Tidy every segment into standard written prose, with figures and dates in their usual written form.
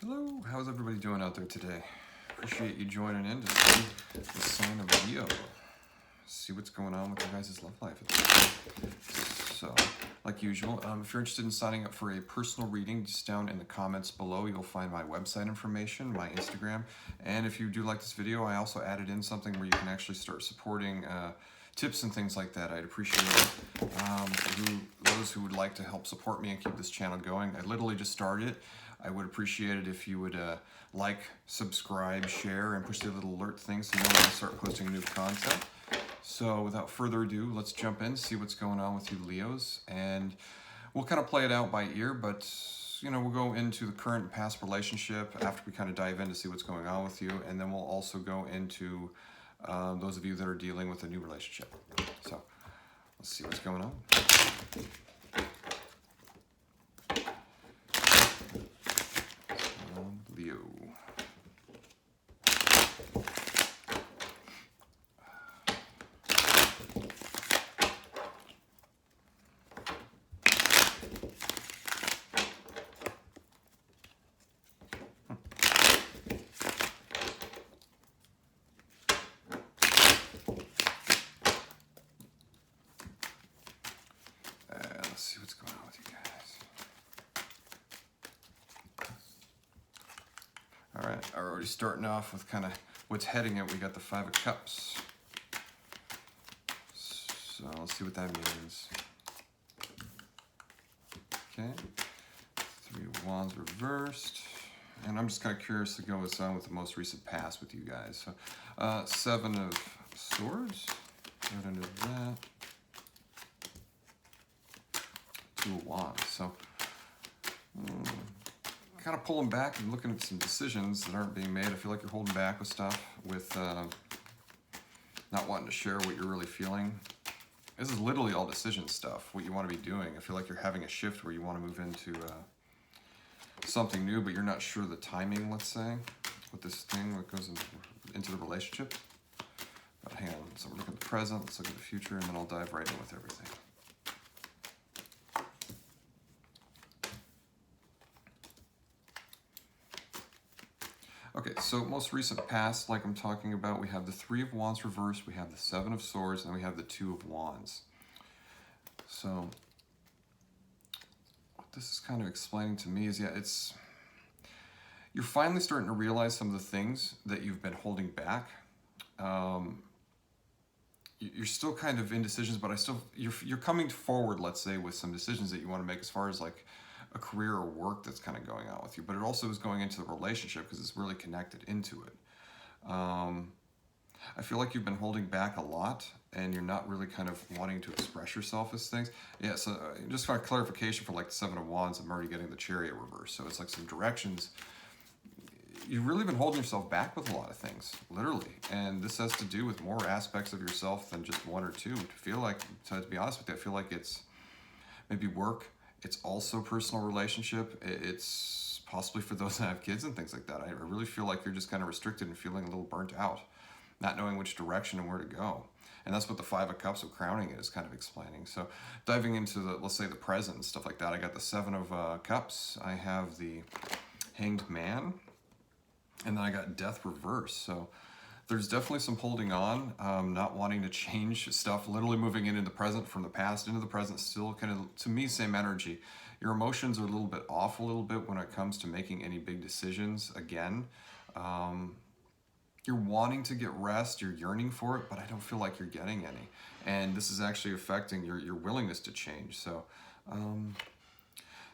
Hello, how's everybody doing out there today? Appreciate you joining in to see the sign of Leo. See what's going on with your guys' love life. So, like usual, if you're interested in signing up for a personal reading, just down in the comments below, you'll find my website information, my Instagram, and if you do like this video, I also added in something where you can actually start supporting tips and things like that. I'd appreciate it. Those who would like to help support me and keep this channel going. I literally just started it. I would appreciate it if you would like, subscribe, share, and push the little alert thing so you know when I start posting new content. So without further ado, let's jump in, see what's going on with you Leos, and we'll kind of play it out by ear, but we'll go into the current and past relationship after we kind of dive in to see what's going on with you, and then we'll also go into those of you that are dealing with a new relationship. So let's see what's going on. Leo. Let's see what's going on with you guys. All right, already starting off with kind of what's heading it. We got the Five of Cups. So let's see what that means. Okay, Three of Wands reversed. And I'm just kind of curious to go with the most recent past with you guys. So, Seven of Swords. Right under that. Two of Wands. So, kind of pulling back and looking at some decisions that aren't being made. I feel like you're holding back with stuff, with not wanting to share what you're really feeling. This is literally all decision stuff, what you want to be doing. I feel like you're having a shift where you want to move into something new, but you're not sure the timing, let's say, with this thing that goes into the relationship. But hang on, so we're looking at the present, let's look at the future, and then I'll dive right in with everything. Okay, so most recent past, like I'm talking about, we have the Three of Wands reversed, we have the Seven of Swords, and we have the Two of Wands. So what this is kind of explaining to me is, you're finally starting to realize some of the things that you've been holding back. You're still kind of in decisions, but you're coming forward, let's say, with some decisions that you want to make as far as like a career or work that's kind of going on with you, but it also is going into the relationship because it's really connected into it. I feel like you've been holding back a lot and you're not really kind of wanting to express yourself as things. Yeah, so just for clarification for like the Seven of Wands, I'm already getting the Chariot reverse. So it's like some directions. You've really been holding yourself back with a lot of things, literally. And this has to do with more aspects of yourself than just one or two. To be honest with you, I feel like it's maybe work. It's also personal relationship. It's possibly for those that have kids and things like that. I really feel like you're just kind of restricted and feeling a little burnt out, not knowing which direction and where to go. And that's what the Five of Cups of crowning it is kind of explaining. So diving into let's say the present and stuff like that, I got the Seven of Cups. I have the Hanged Man. And then I got Death reversed. So there's definitely some holding on, not wanting to change stuff, literally moving into the present from the past into the present, still kind of, to me, same energy. Your emotions are a little bit off a little bit when it comes to making any big decisions again. You're wanting to get rest, you're yearning for it, but I don't feel like you're getting any. And this is actually affecting your willingness to change. So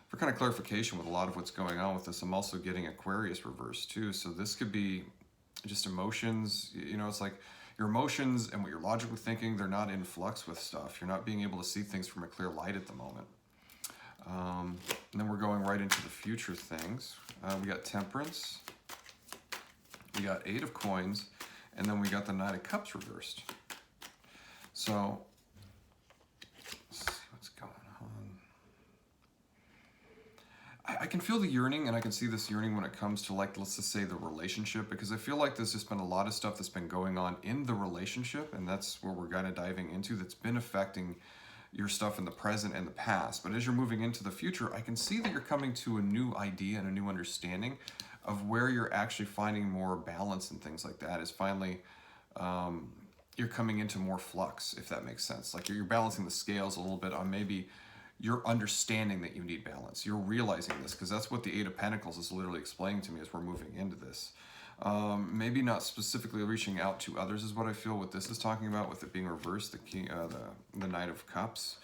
for kind of clarification with a lot of what's going on with this, I'm also getting Aquarius reversed too. So this could be just emotions. It's like your emotions and what you're logically thinking, they're not in flux with stuff. You're not being able to see things from a clear light at the moment. And then we're going right into the future things. We got Temperance. We got Eight of Coins. And then we got the Knight of Cups reversed. So let's see what's going on. I can feel the yearning, and I can see this yearning when it comes to, like, let's just say the relationship, because I feel like there's just been a lot of stuff that's been going on in the relationship, and that's where we're kind of diving into, that's been affecting your stuff in the present and the past. But as you're moving into the future, I can see that you're coming to a new idea and a new understanding of where you're actually finding more balance and things like that is finally you're coming into more flux, if that makes sense. Like you're balancing the scales a little bit on maybe you're understanding that you need balance. You're realizing this because that's what the Eight of Pentacles is literally explaining to me as we're moving into this. Maybe not specifically reaching out to others is what I feel what this is talking about with it being reversed, the Knight of Cups.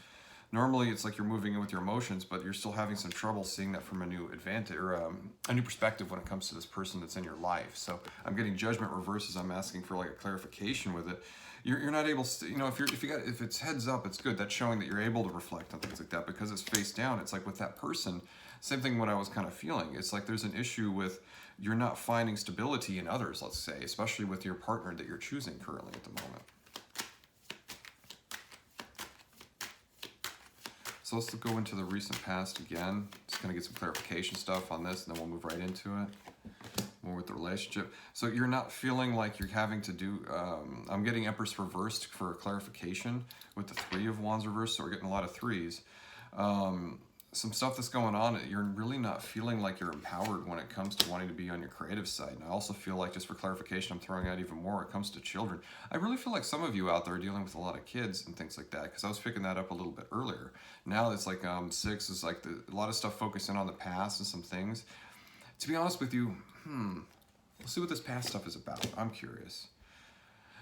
Normally it's like you're moving in with your emotions, but you're still having some trouble seeing that from a new advantage or a new perspective when it comes to this person that's in your life. So I'm getting Judgment reversed as I'm asking for like a clarification with it. You're not able to, you know, if it's heads up, it's good. That's showing that you're able to reflect on things like that. Because it's face down, it's like with that person, same thing what I was kind of feeling. It's like there's an issue with you're not finding stability in others, let's say, especially with your partner that you're choosing currently at the moment. So let's go into the recent past again. Just gonna get some clarification stuff on this, and then we'll move right into it. More with the relationship. So you're not feeling like you're having to do, I'm getting Empress reversed for clarification with the Three of Wands reversed, so we're getting a lot of threes. Some stuff that's going on, you're really not feeling like you're empowered when it comes to wanting to be on your creative side. And I also feel like, just for clarification, I'm throwing out even more, it comes to children. I really feel like some of you out there are dealing with a lot of kids and things like that, because I was picking that up a little bit earlier. Now it's like 6 is like a lot of stuff focusing on the past and some things. To be honest with you, let's see what this past stuff is about. I'm curious.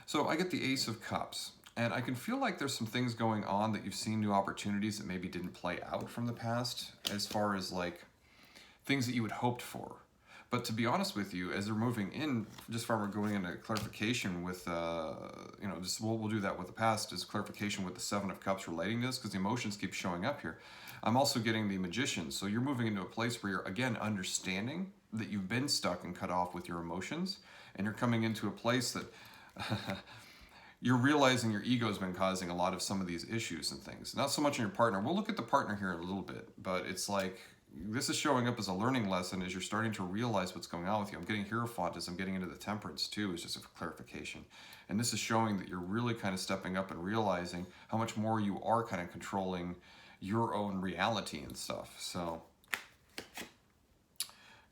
So I get the Ace of Cups. And I can feel like there's some things going on that you've seen new opportunities that maybe didn't play out from the past as far as like things that you had hoped for. But to be honest with you, as they're moving in, just from we're going into clarification with, you know, just we'll do that with the past, is clarification with the Seven of Cups relating to this, because the emotions keep showing up here. I'm also getting the Magician. So you're moving into a place where you're, again, understanding that you've been stuck and cut off with your emotions. And you're coming into a place that... you're realizing your ego's been causing a lot of some of these issues and things. Not so much in your partner. We'll look at the partner here in a little bit, but it's like, this is showing up as a learning lesson as you're starting to realize what's going on with you. I'm getting Hierophant as I'm getting into the Temperance too, is just a clarification. And this is showing that you're really kind of stepping up and realizing how much more you are kind of controlling your own reality and stuff. So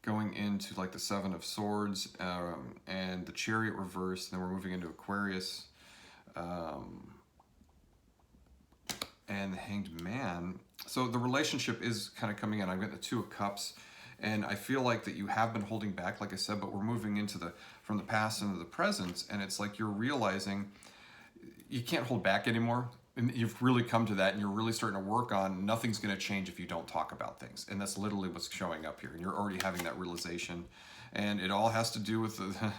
going into like the Seven of Swords and the Chariot reversed, and then we're moving into Aquarius. And the Hanged Man. So the relationship is kind of coming in. I'm getting the Two of Cups, and I feel like that you have been holding back, like I said, but we're moving into from the past into the present, and it's like you're realizing you can't hold back anymore. And you've really come to that, and you're really starting to work on nothing's going to change if you don't talk about things. And that's literally what's showing up here. And you're already having that realization, and it all has to do with the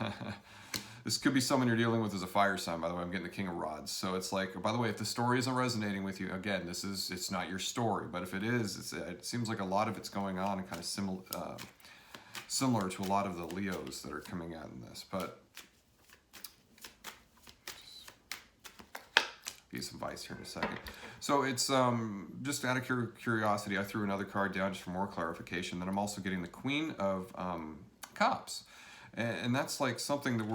this could be someone you're dealing with as a fire sign, by the way. I'm getting the King of Rods. So it's like, by the way, if the story isn't resonating with you, again, it's not your story. But if it is, it seems like a lot of it's going on and kind of similar to a lot of the Leos that are coming out in this. But give you some advice here in a second. So it's just out of curiosity, I threw another card down just for more clarification. Then I'm also getting the Queen of Cups. And that's like something that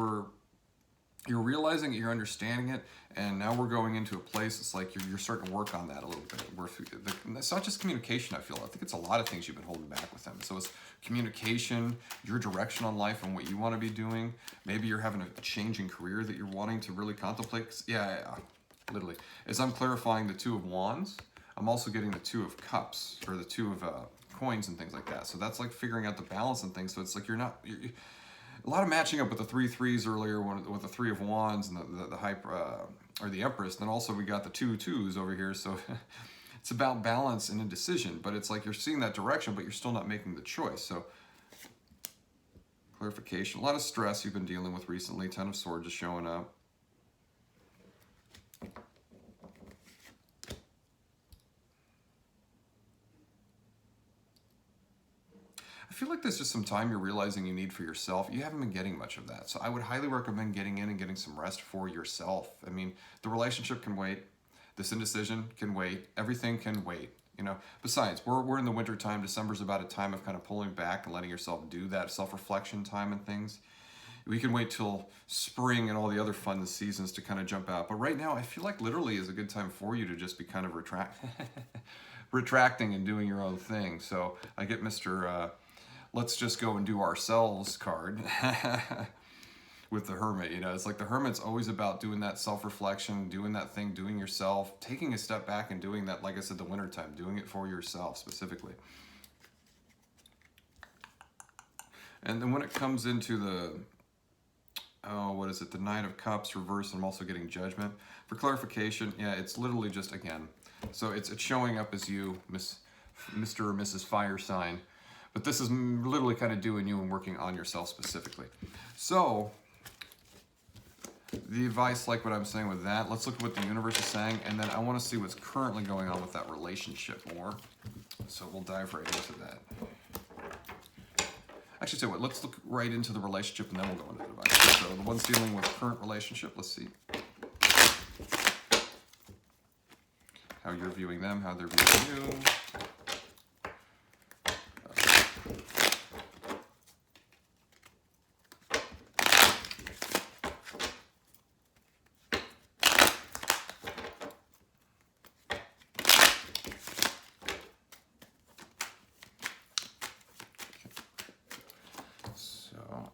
you're realizing it, you're understanding it, and now we're going into a place, it's like you're starting to work on that a little bit. It's not just communication, I feel. I think it's a lot of things you've been holding back with them. So it's communication, your direction on life and what you want to be doing. Maybe you're having a changing career that you're wanting to really contemplate. Yeah, literally. As I'm clarifying the Two of Wands, I'm also getting the Two of Cups, or the Two of Coins and things like that. So that's like figuring out the balance and things. So it's like a lot of matching up with the 3 threes earlier, with the Three of Wands and the or the Empress. And then also we got the 2 twos over here. So it's about balance and indecision. But it's like you're seeing that direction, but you're still not making the choice. So clarification. A lot of stress you've been dealing with recently. Ten of Swords is showing up. I feel like there's just some time you're realizing you need for yourself. You haven't been getting much of that. So I would highly recommend getting in and getting some rest for yourself. I mean, the relationship can wait. This indecision can wait. Everything can wait. You know, besides, we're in the winter time. December's about a time of kind of pulling back and letting yourself do that self-reflection time and things. We can wait till spring and all the other fun seasons to kind of jump out. But right now, I feel like literally is a good time for you to just be kind of retracting and doing your own thing. So I get Mr. let's just go and do ourselves card with the Hermit. You know, it's like the Hermit's always about doing that self-reflection, doing that thing, doing yourself, taking a step back and doing that, like I said, the wintertime, doing it for yourself specifically. And then when it comes into the, oh, what is it? The Nine of Cups reversed. I'm also getting Judgment. For clarification, yeah, it's literally just, again, so it's showing up as you, Mr. or Mrs. Fire sign. But this is literally kind of doing you and working on yourself specifically. So, the advice, like what I'm saying with that, let's look at what the universe is saying, and then I want to see what's currently going on with that relationship more. So we'll dive right into that. Actually, tell you what, let's look right into the relationship and then we'll go into the advice. So the one's dealing with current relationship, let's see how you're viewing them, how they're viewing you.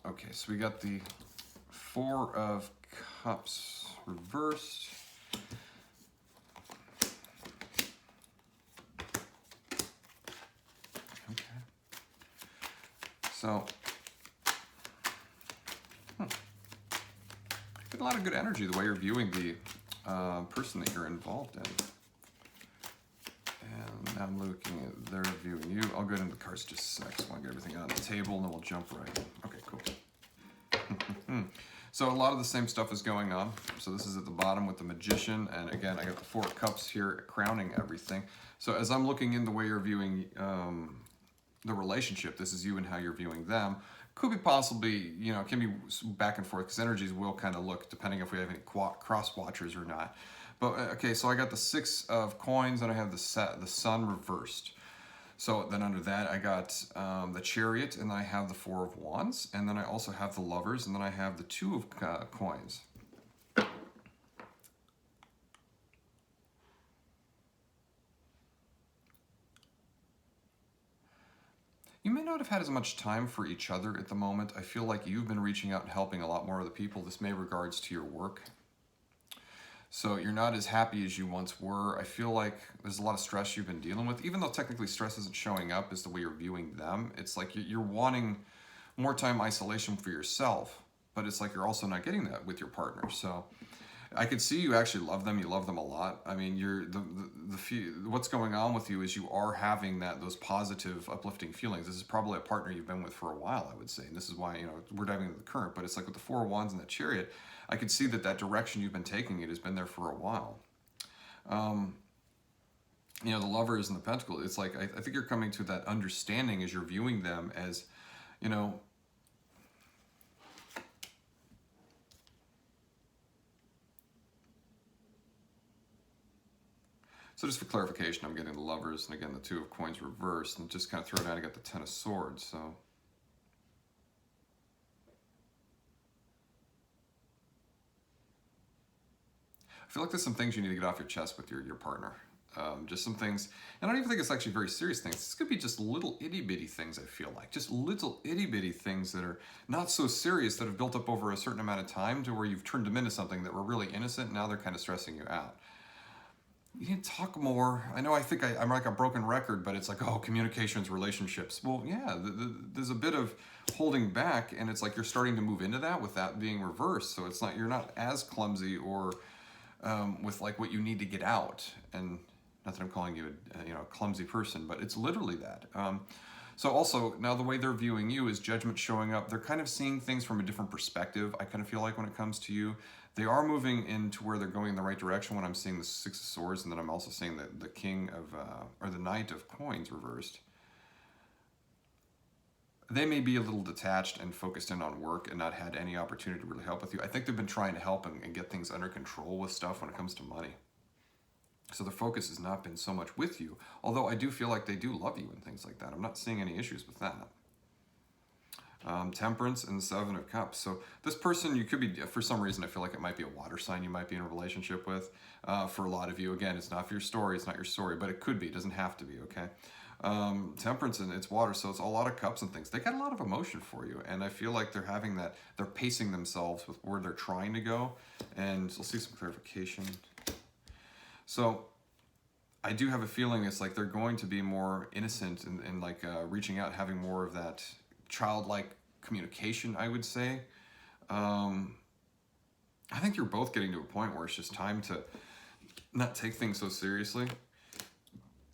Okay, so we got the Four of Cups reversed. Okay. So, get a lot of good energy the way you're viewing the person that you're involved in. And now I'm looking at their viewing you. I'll go into the cards just a sec, so I want to get everything on the table, and then we'll jump right in. Okay, cool. So a lot of the same stuff is going on. So this is at the bottom with the Magician, and again, I got the Four of Cups here crowning everything. So as I'm looking in the way you're viewing the relationship, this is you and how you're viewing them. Could be possibly, you know, it can be back and forth because energies will kind of look depending if we have any cross watchers or not. But okay, so I got the Six of Coins and I have the Sun reversed. So then under that, I got the Chariot, and then I have the Four of Wands, and then I also have the Lovers, and then I have the Two of Coins. You may not have had as much time for each other at the moment. I feel like you've been reaching out and helping a lot more other people. This may regards to your work. So you're not as happy as you once were. I feel like there's a lot of stress you've been dealing with, even though technically stress isn't showing up as the way you're viewing them. It's like you're wanting more time isolation for yourself, but it's like you're also not getting that with your partner. So I could see you actually love them. You love them a lot. I mean, what's going on with you is you are having those positive, uplifting feelings. This is probably a partner you've been with for a while, I would say. And this is why, you know, we're diving into the current, but it's like with the Four of Wands and the Chariot, I could see that direction you've been taking it has been there for a while. You know, the Lovers and the Pentacle, it's like, I think you're coming to that understanding as you're viewing them as, you know, so just for clarification, I'm getting the Lovers and again the Two of Coins reversed, and just kind of throw down, I got the Ten of Swords, so. I feel like there's some things you need to get off your chest with your partner. Just some things, and I don't even think it's actually very serious things. This could be just little itty-bitty things, I feel like. Just little itty-bitty things that are not so serious that have built up over a certain amount of time to where you've turned them into something that were really innocent, and now they're kind of stressing you out. You need to talk more. I know I think I'm like a broken record, but it's like, oh, communications, relationships. Well, yeah, there's a bit of holding back, and it's like you're starting to move into that with that being reversed. So it's not, you're not as clumsy or with like what you need to get out. And not that I'm calling you a clumsy person, but it's literally that. So also, now the way they're viewing you is judgment showing up. They're kind of seeing things from a different perspective, I kind of feel like, when it comes to you. They are moving into where they're going in the right direction when I'm seeing the Six of Swords, and then I'm also seeing the King of, or the Knight of Coins reversed. They may be a little detached and focused in on work and not had any opportunity to really help with you. I think they've been trying to help and get things under control with stuff when it comes to money. So the focus has not been so much with you, although I do feel like they do love you and things like that. I'm not seeing any issues with that. Temperance and the Seven of Cups. So this person, you could be, for some reason, I feel like it might be a water sign you might be in a relationship with. For a lot of you, again, it's not for your story, it's not your story, but it could be, it doesn't have to be, okay? Temperance, and it's water, so it's a lot of cups and things. They got a lot of emotion for you, and I feel like they're having that, they're pacing themselves with where they're trying to go, and we'll see some clarification. So I do have a feeling it's like they're going to be more innocent and like reaching out, having more of that childlike communication, I would say. I think you're both getting to a point where it's just time to not take things so seriously.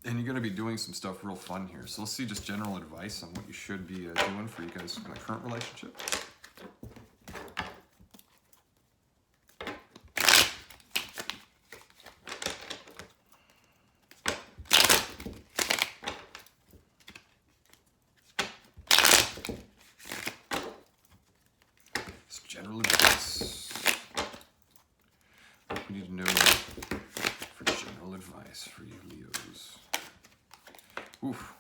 And you're going to be doing some stuff real fun here. So let's see just general advice on what you should be doing for you guys in the current relationship. Some general advice. What we need to know for general advice for you Leos. Oof.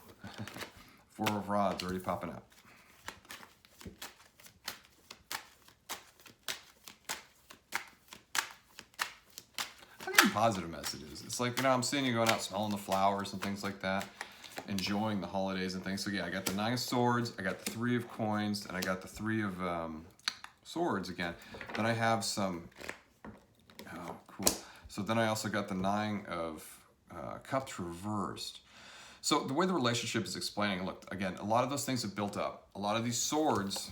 4 of rods already popping out. I'm getting positive messages. It's like, I'm seeing you going out smelling the flowers and things like that, enjoying the holidays and things. So yeah, I got the 9 of swords, I got the 3 of coins, and I got the 3 of swords again. Then I have some, oh, cool. So then I also got the 9 of cups reversed. So the way the relationship is explaining, look, again, a lot of those things have built up. A lot of these swords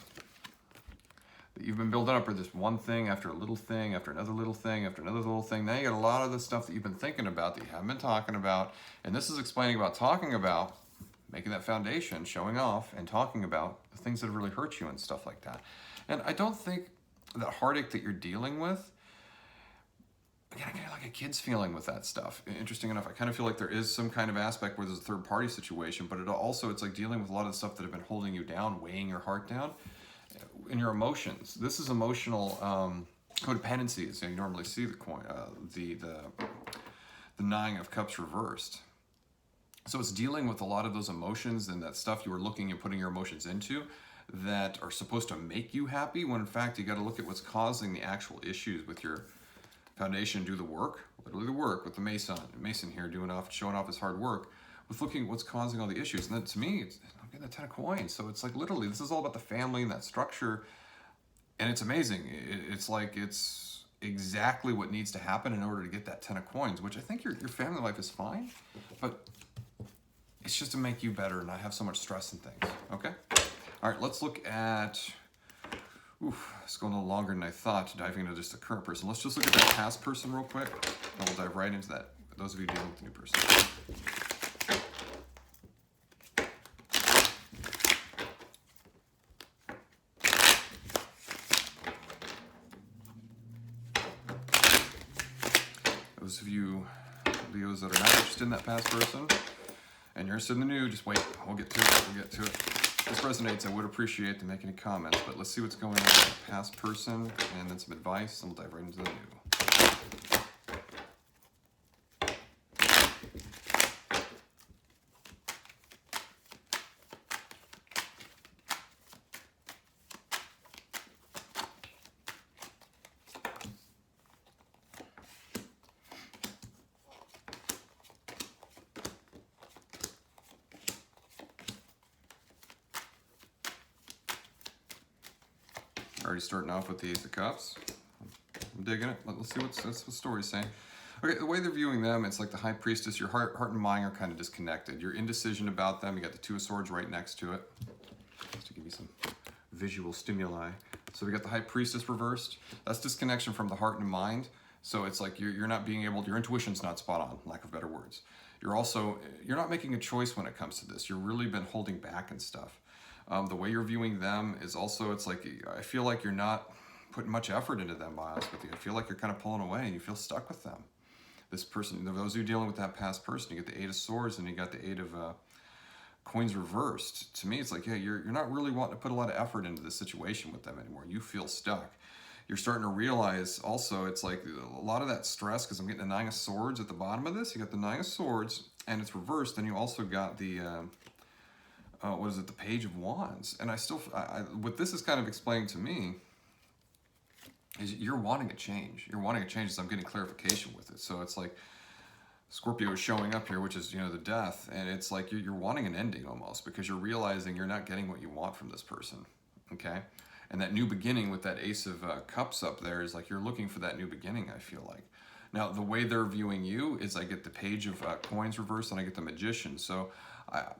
that you've been building up are this one thing after a little thing, after another little thing, after another little thing. Now you got a lot of the stuff that you've been thinking about that you haven't been talking about. And this is explaining about talking about, making that foundation, showing off, and talking about the things that have really hurt you and stuff like that. And I don't think that heartache that you're dealing with, again, I kind of like a kid's feeling with that stuff. Interesting enough, I kind of feel like there is some kind of aspect where there's a third party situation, but it's like dealing with a lot of the stuff that have been holding you down, weighing your heart down, in your emotions. This is emotional codependency, as you normally see the coin, the 9 of cups reversed. So it's dealing with a lot of those emotions and that stuff you were looking and putting your emotions into that are supposed to make you happy, when in fact you got to look at what's causing the actual issues with your foundation. Do the work, literally the work, with the Mason here showing off his hard work, with looking at what's causing all the issues. And then to me, I'm getting the 10 of coins. So it's like literally, this is all about the family and that structure. And it's amazing. It's like, it's exactly what needs to happen in order to get that 10 of coins, which I think your family life is fine, but it's just to make you better and not have so much stress and things. Okay. All right, let's look at, it's going a little longer than I thought, diving into just the current person. Let's just look at that past person real quick, and we'll dive right into that. Those of you dealing with the new person. Those of you Leos that are not interested in that past person, and you're interested in the new, just wait. We'll get to it. If this resonates, I would appreciate them making any comments, but let's see what's going on with the past person, and then some advice, and we'll dive right into the new. Already starting off with the Ace of Cups. I'm digging it. Let's see what the story's saying. Okay, the way they're viewing them, it's like the High Priestess. Your heart and mind are kind of disconnected. Your indecision about them. You got the 2 of Swords right next to it, just to give you some visual stimuli. So we got the High Priestess reversed. That's disconnection from the heart and mind. So it's like you're not being able, your intuition's not spot on, lack of better words. You're not making a choice when it comes to this. You've really been holding back and stuff. The way you're viewing them is also, it's like, I feel like you're not putting much effort into them, to be honest with you. I feel like you're kind of pulling away and you feel stuck with them. This person, those of you dealing with that past person, you get the 8 of Swords and you got the 8 of coins reversed. To me, it's like, yeah, you're not really wanting to put a lot of effort into this situation with them anymore. You feel stuck. You're starting to realize also, it's like a lot of that stress, because I'm getting the 9 of Swords at the bottom of this. You got the 9 of Swords and it's reversed. Then you also got the what is it, the Page of Wands. And what this is kind of explaining to me is you're wanting a change. You're wanting a change, so I'm getting clarification with it. So it's like, Scorpio is showing up here, which is, you know, the death. And it's like you're wanting an ending almost, because you're realizing you're not getting what you want from this person. Okay. And that new beginning with that Ace of Cups up there is like you're looking for that new beginning, I feel like. Now, the way they're viewing you is I get the Page of Coins reversed and I get the Magician. So,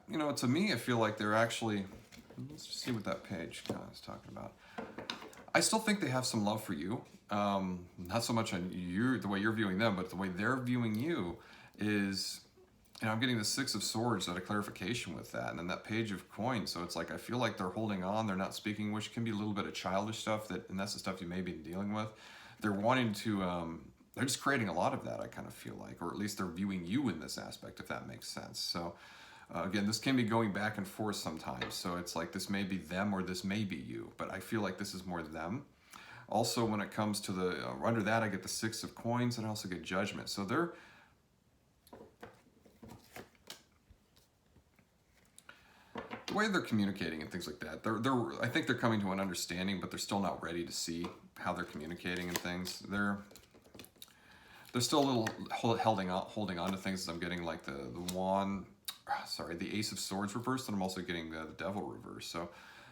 you know, to me, I feel like they're actually, let's just see what that page is talking about. I still think they have some love for you. Not so much on you, the way you're viewing them, but the way they're viewing you is, you know, I'm getting the Six of Swords at a clarification with that, and then that Page of Coins. So it's like I feel like they're holding on, they're not speaking, which can be a little bit of childish stuff, and that's the stuff you may be dealing with. They're wanting to, they're just creating a lot of that, I kind of feel like, or at least they're viewing you in this aspect, if that makes sense. So again, this can be going back and forth sometimes. So it's like this may be them or this may be you, but I feel like this is more them. Also, when it comes to the, under that, I get the Six of Coins and I also get Judgment. So they're, the way they're communicating and things like that, I think they're coming to an understanding, but they're still not ready to see how they're communicating and things. They're still a little holding on to things, as I'm getting like the Ace of Swords reversed, and I'm also getting the Devil reversed. So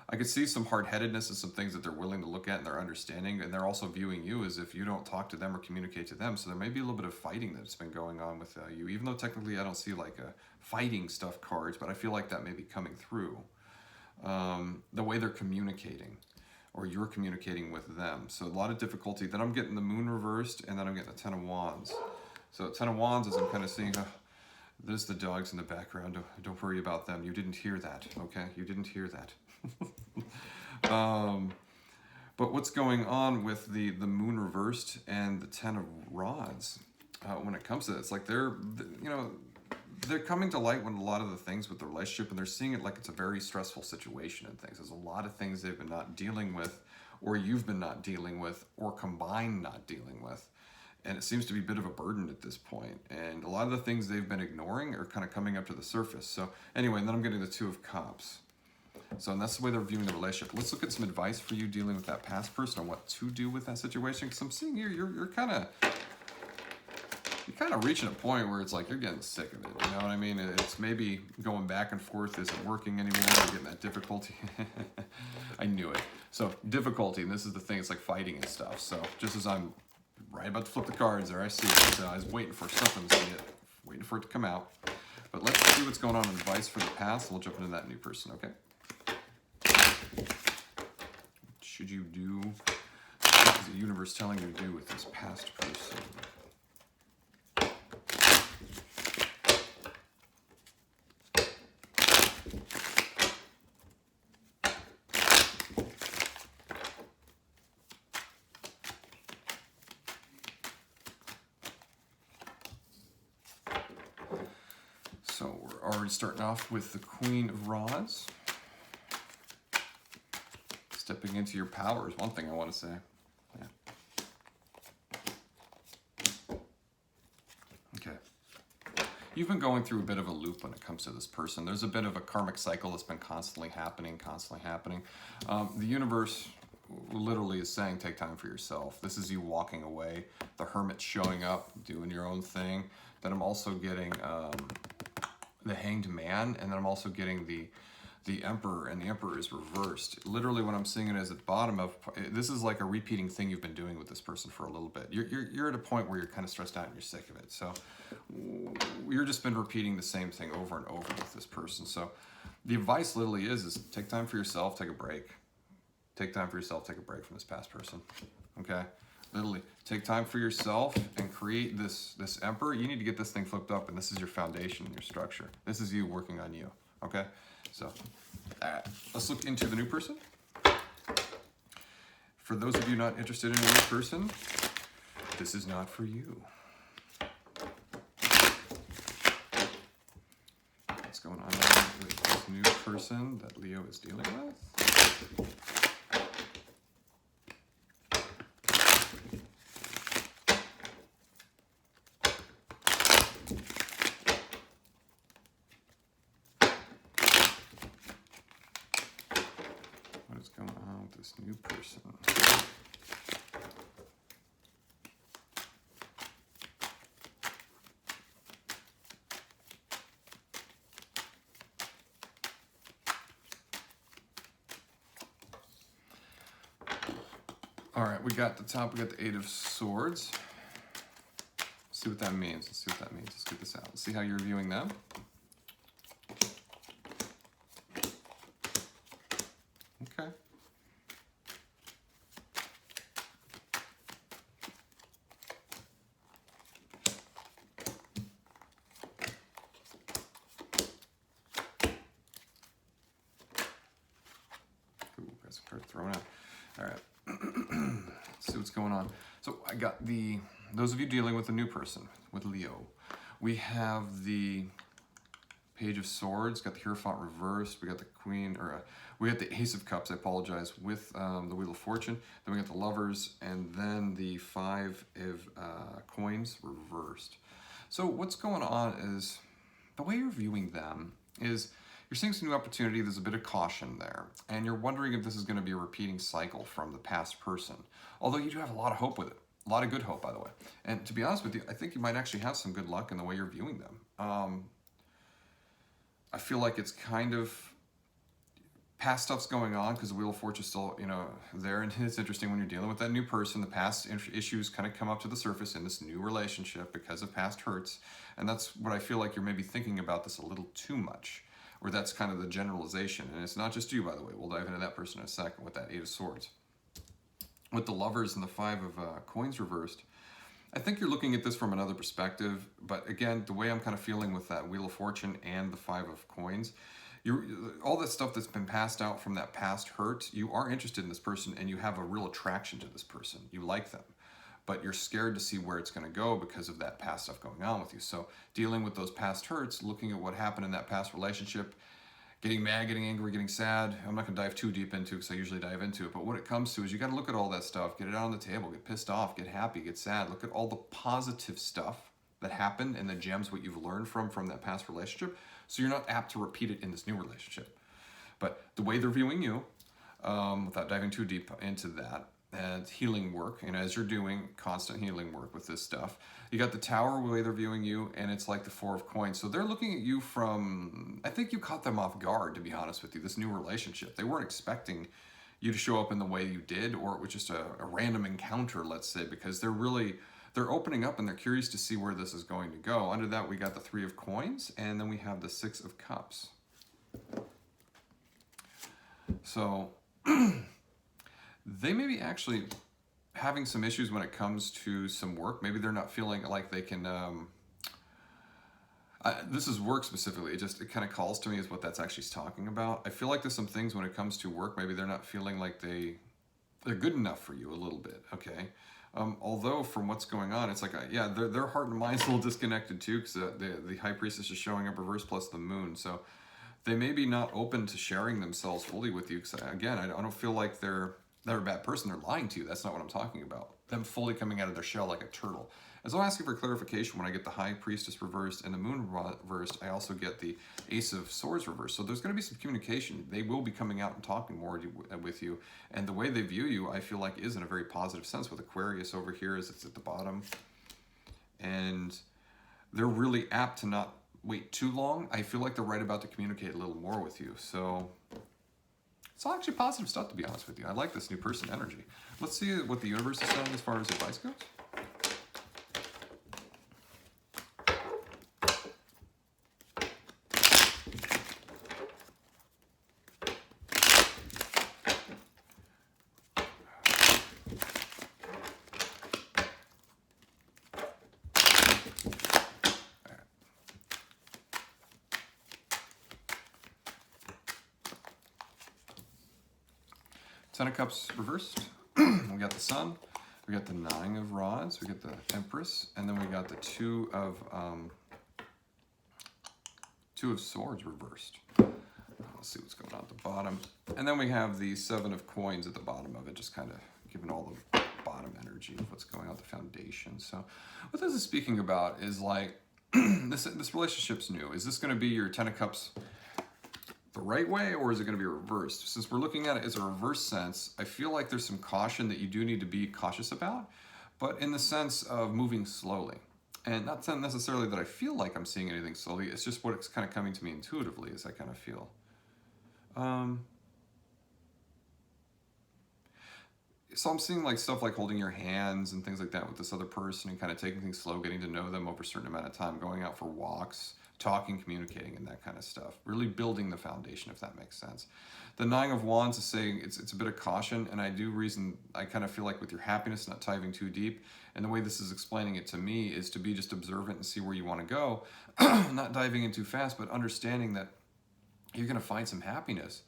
I could see some hard-headedness and some things that they're willing to look at and they're understanding, and they're also viewing you as if you don't talk to them or communicate to them. So there may be a little bit of fighting that's been going on with you, even though technically I don't see like a fighting stuff cards, but I feel like that may be coming through. The way they're communicating, or you're communicating with them. So a lot of difficulty. Then I'm getting the Moon reversed, and then I'm getting the Ten of Wands. So Ten of Wands is I'm kind of seeing, there's the dogs in the background. Don't worry about them. You didn't hear that, okay? You didn't hear that. But what's going on with the Moon reversed and the Ten of Rods, when it comes to it, it's like they're coming to light when a lot of the things with the relationship, and they're seeing it like it's a very stressful situation and things. There's a lot of things they've been not dealing with, or you've been not dealing with, or combined not dealing with. And it seems to be a bit of a burden at this point. And a lot of the things they've been ignoring are kind of coming up to the surface. So anyway, and then I'm getting the Two of Cups. So, and that's the way they're viewing the relationship. Let's look at some advice for you dealing with that past person on what to do with that situation. Because I'm seeing you're kind of reaching a point where it's like you're getting sick of it. You know what I mean? It's maybe going back and forth isn't working anymore. You're getting that difficulty. I knew it. So difficulty, and this is the thing. It's like fighting and stuff. So just as I'm right about to flip the cards there, I see it. So I was waiting for something to see it, waiting for it to come out. But let's see what's going on in advice for the past. We'll jump into that new person, okay? What should you do? What is the universe telling you to do with this past person? So we're already starting off with the Queen of Rods. Stepping into your power is one thing I want to say. Yeah. Okay. You've been going through a bit of a loop when it comes to this person. There's a bit of a karmic cycle that's been constantly happening. The universe literally is saying, take time for yourself. This is you walking away. The Hermit showing up, doing your own thing. Then I'm also getting the Hanged Man, and then I'm also getting the Emperor, and the Emperor is reversed. Literally, when I'm seeing it as at the bottom of, this is like a repeating thing you've been doing with this person for a little bit. You're at a point where you're kind of stressed out and you're sick of it. So you're just been repeating the same thing over and over with this person. So the advice literally is take time for yourself, take a break. Take time for yourself, take a break from this past person, okay? Literally, take time for yourself and create this Emperor. You need to get this thing flipped up, and this is your foundation, your structure. This is you working on you, okay? So, let's look into the new person. For those of you not interested in a new person, this is not for you. What's going on with this new person that Leo is dealing with? This new person. All right, we got the top, we got the Eight of Swords. Let's see what that means. Let's see what that means. Let's get this out. Let's see how you're viewing them. Okay. Ooh, got some cards thrown out. All right. Let's see what's going on. So I got those of you dealing with a new person, with Leo, we have the Page of Swords, got the Hierophant reversed, we got the Queen, we got the Ace of Cups, I apologize, with the Wheel of Fortune, then we got the Lovers, and then the Five of Coins reversed. So what's going on is, the way you're viewing them is, you're seeing some new opportunity, there's a bit of caution there, and you're wondering if this is going to be a repeating cycle from the past person. Although you do have a lot of hope with it. A lot of good hope, by the way. And to be honest with you, I think you might actually have some good luck in the way you're viewing them. I feel like it's kind of past stuff's going on because the Wheel of Fortune is still, there. And it's interesting when you're dealing with that new person, the past issues kind of come up to the surface in this new relationship because of past hurts. And that's what I feel like you're maybe thinking about this a little too much, or that's kind of the generalization. And it's not just you, by the way. We'll dive into that person in a second with that Eight of Swords. With the Lovers and the Five of Coins reversed, I think you're looking at this from another perspective, but again, the way I'm kind of feeling with that Wheel of Fortune and the Five of Coins, all that stuff that's been passed out from that past hurt, you are interested in this person and you have a real attraction to this person. You like them, but you're scared to see where it's going to go because of that past stuff going on with you. So dealing with those past hurts, looking at what happened in that past relationship, getting mad, getting angry, getting sad. I'm not going to dive too deep into it because I usually dive into it. But what it comes to is you got to look at all that stuff, get it out on the table, get pissed off, get happy, get sad. Look at all the positive stuff that happened and the gems, what you've learned from that past relationship. So you're not apt to repeat it in this new relationship. But the way they're viewing you, without diving too deep into that, and healing work, and as you're doing constant healing work with this stuff, you got the Tower, the way they're viewing you, and it's like the Four of Coins. So they're looking at you from, I think you caught them off guard, to be honest with you, this new relationship. They weren't expecting you to show up in the way you did, or it was just a random encounter, let's say, because they're opening up and they're curious to see where this is going to go. Under that, we got the Three of Coins, and then we have the Six of Cups. So they may be actually having some issues when it comes to some work. Maybe they're not feeling like they can, this is work specifically, it kind of calls to me is what that's actually talking about. I feel like there's some things when it comes to work, maybe they're not feeling like they're good enough for you a little bit, okay? Although from what's going on, it's like, yeah, their heart and mind's a little disconnected too, because the High Priestess is showing up reverse plus the Moon. So they may be not open to sharing themselves fully with you, because again, I don't feel like they're a bad person, they're lying to you. That's not what I'm talking about. Them fully coming out of their shell like a turtle. As I'm asking for clarification, when I get the High Priestess reversed and the Moon reversed, I also get the Ace of Swords reversed. So there's going to be some communication. They will be coming out and talking more with you. And the way they view you, I feel like, is in a very positive sense, with Aquarius over here as it's at the bottom. And they're really apt to not wait too long. I feel like they're right about to communicate a little more with you. So it's all actually positive stuff, to be honest with you. I like this new person energy. Let's see what the universe is saying as far as advice goes. Ten of Cups reversed. We got the Sun. We got the Nine of Rods. We got the Empress, and then we got the Two of Swords reversed. Let's see what's going on at the bottom, and then we have the Seven of Coins at the bottom of it, just kind of giving all the bottom energy of what's going on at the foundation. So, what this is speaking about is like this relationship's new. Is this going to be your Ten of Cups the right way, or is it going to be reversed? Since we're looking at it as a reverse sense, I feel like there's some caution that you do need to be cautious about, but in the sense of moving slowly. And not necessarily that I feel like I'm seeing anything slowly, it's just what's kind of coming to me intuitively as I kind of feel. So I'm seeing like stuff like holding your hands and things like that with this other person and kind of taking things slow, getting to know them over a certain amount of time, going out for walks, talking, communicating, and that kind of stuff. Really building the foundation, if that makes sense. The Nine of Wands is saying it's a bit of caution, and I kind of feel like with your happiness, not diving too deep. And the way this is explaining it to me is to be just observant and see where you want to go, not diving in too fast, but understanding that you're going to find some happiness,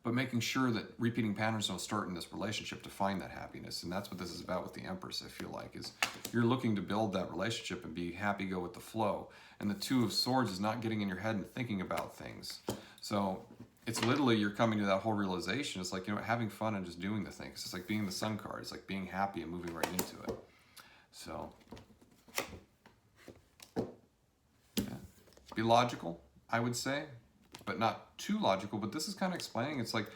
but making sure that repeating patterns don't start in this relationship to find that happiness. And that's what this is about with the Empress, I feel like, is you're looking to build that relationship and be happy, go with the flow. And the Two of Swords is not getting in your head and thinking about things. So it's literally you're coming to that whole realization. It's like, having fun and just doing the things. It's like being the Sun card. It's like being happy and moving right into it. So yeah. Be logical, I would say, but not too logical. But this is kind of explaining. It's like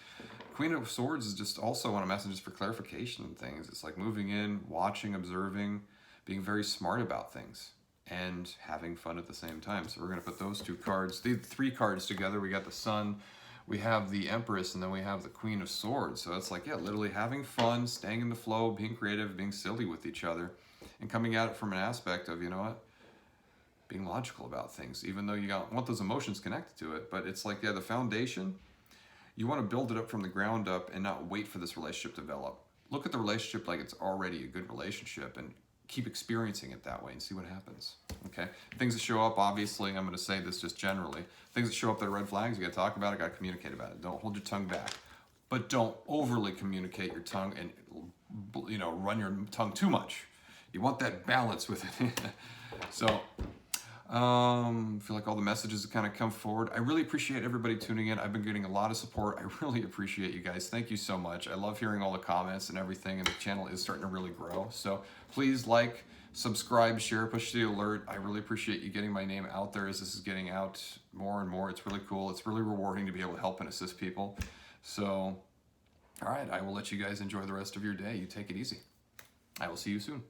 Queen of Swords is just also one of messages for clarification and things. It's like moving in, watching, observing, being very smart about things, and having fun at the same time. So we're going to put those two cards, the three cards together. We got the Sun, we have the Empress, and then we have the Queen of Swords. So it's like, yeah, literally having fun, staying in the flow, being creative, being silly with each other, and coming at it from an aspect of, being logical about things, even though you want those emotions connected to it. But it's like, yeah, the foundation, you want to build it up from the ground up and not wait for this relationship to develop. Look at the relationship like it's already a good relationship and keep experiencing it that way and see what happens. Okay? Things that show up, obviously, I'm going to say this just generally. Things that show up that are red flags, you got to talk about it, got to communicate about it. Don't hold your tongue back. But don't overly communicate your tongue and, run your tongue too much. You want that balance with it. So, feel like all the messages have kind of come forward. I really appreciate everybody tuning in. I've been getting a lot of support. I really appreciate you guys. Thank you so much. I love hearing all the comments and everything, and the channel is starting to really grow. So please like, subscribe, share, push the alert. I really appreciate you getting my name out there as this is getting out more and more. It's really cool. It's really rewarding to be able to help and assist people. So, all right, I will let you guys enjoy the rest of your day. You take it easy. I will see you soon.